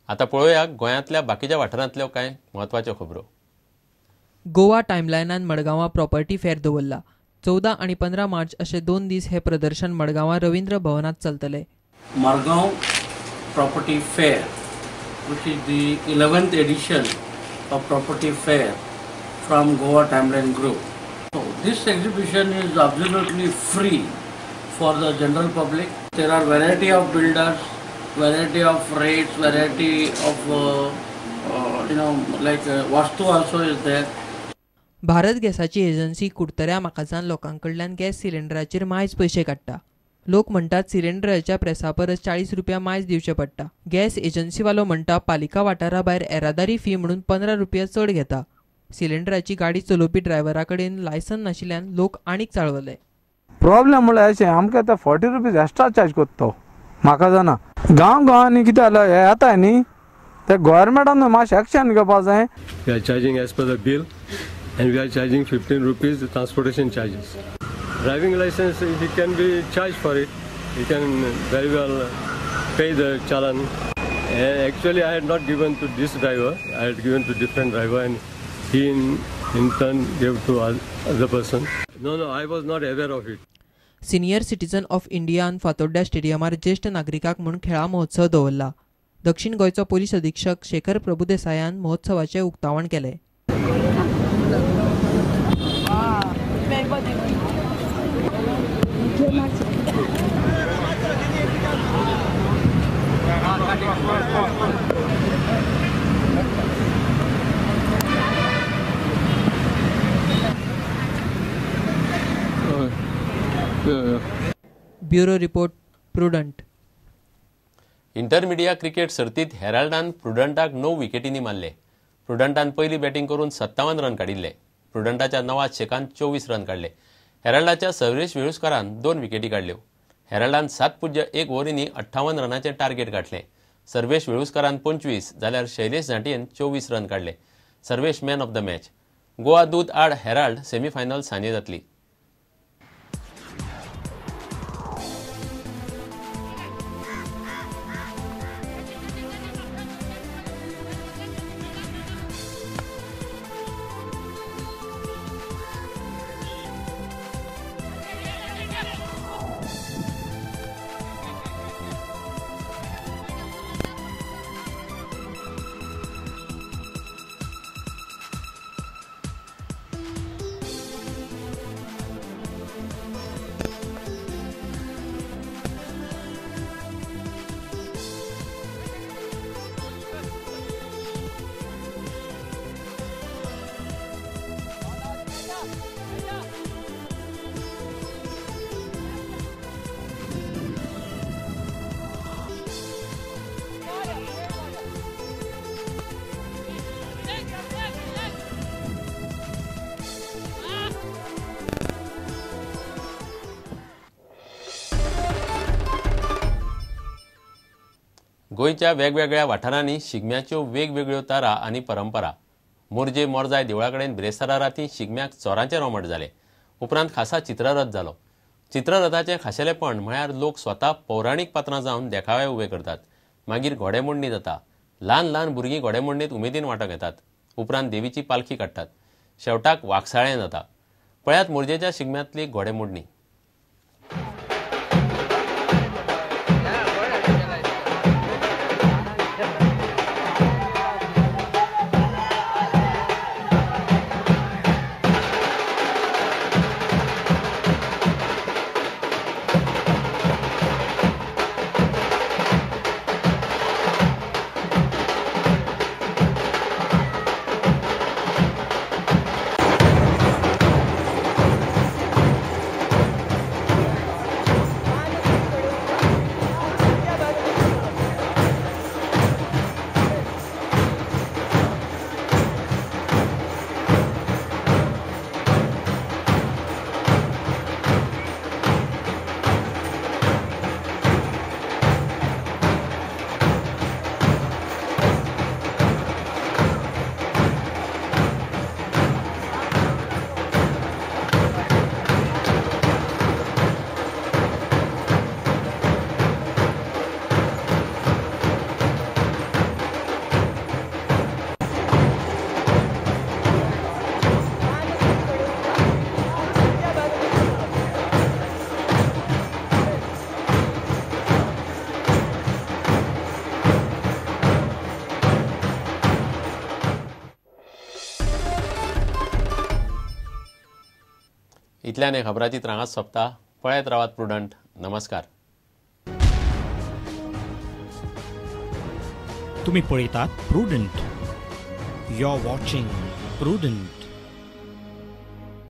आता पळोवया गोंयांतल्या बाकीच्या वाठारांतल्यो कांय म्हत्वाच्यो खबरो. गोवा टायमलायनान मडगांवां प्रॉपर्टी फेअर दवरला. 14 आणि 15 मार्च असे 2 दीस हे प्रदर्शन मडगांवां रवींद्र भवनात चलतले. Margao Property Fair, which is the 11th edition of Property Fair from Goa Timeline Group. So this exhibition is absolutely free for the general public. There are variety of builders, variety of rates, variety of Vastu also is there. Bharat गॅसाची agency कुडतऱ्या माकाजान लोकांकडल्यान gas सिलेंडराचेर मायज पयशे काडटा. लोक म्हणटात सिलेंडराच्या प्रेसा परस 40 रुपया मायज दिवचे पडटा. गॅस एजन्सीवालो म्हणटा पालिका वाठारा भायर येरादारी फी म्हणून 15 रुपया चड घेता. सिलेंडराची गाडी चलोवपी ड्रायव्हरा कडेन लायसन नाशिल्ल्यान लोक आनीक चाळवले. प्रॉब्लेम म्हळ्यार अशें आमकां आतां 40 रुपीज एक्स्ट्रा चार्ज करता तो. म्हाका जाणा गांवांनी कितें जालां हें येता न्ही ते गव्हर्मेंटान मातशें एक्शन घेवपा जाय. We are charging as per the bill and we are charging 15 rupees the transportation charges. Driving license, he can be charged for it. He can very well pay the challan. And actually I had not given to this driver, I had given to different driver and he in turn gave to other person. No, I was not aware of it. Senior citizen of इंडियान फातोड्डा स्टेडियमार ज्येष्ठ नागरिकांक म्हूण खेळा महोत्सव दवरला. दक्षिण गोंयचो पोलीस अधीक्षक शेखर प्रभुदेसायान महोत्सवाचे उक्तावण केले. Bureau report Prudent. Intermedia cricket सर्तीत हेराल्डान प्रुडंटाक 9 विकेटींनी मारले. प्रुडंटान पयली बॅटिंग करून 57 रन काडिल्ले. प्रुडंटाच्या नवाज शेखान 24 रन काडले. हेराल्डाच्या सर्वेश वेळुस्कारान 2 विकेटी काडल्यो. हेराल्डान 7.1 ओव्हरींनी 58 रनाचे टार्गेट गाठले. सर्वेश वेळुस्कारान 25 जाल्यार शैलेश झांटयेन 24 रन काडले. Sarvesh man of the match. Goa दूद आड हेराल्ड सेमीफायनल सांजे जातली. गोंयच्या वेगवेगळ्या वाठारांनी शिगम्याच्यो वेगवेगळ्यो तारा आनी परंपरा. मोरजे मोरजाय देवळा कडेन ब्रेस्तारा रातीं शिगम्याक चोरांचे रोमट जाले. उपरांत खासा चित्ररथ जालो. चित्ररथाचें खाशेलेपण म्हळ्यार लोक स्वता पौराणीक पात्रां जावन देखावे उबे करतात. मागीर घोडेमोडणी जाता. ल्हान ल्हान भुरगीं घोडेमोडणींत उमेदीन वांटो घेतात. उपरांत देवीची पालखी काडटात. शेवटाक वागसाळें जाता. पळयात मोरजेच्या शिगम्यांतली घोडेमोडणी. इतल्यान हे खबराची त्रांगात सोंपता. पळयत रावात प्रुडंट. नमस्कार. तुम्ही पळयतात Prudent. You are watching prudent.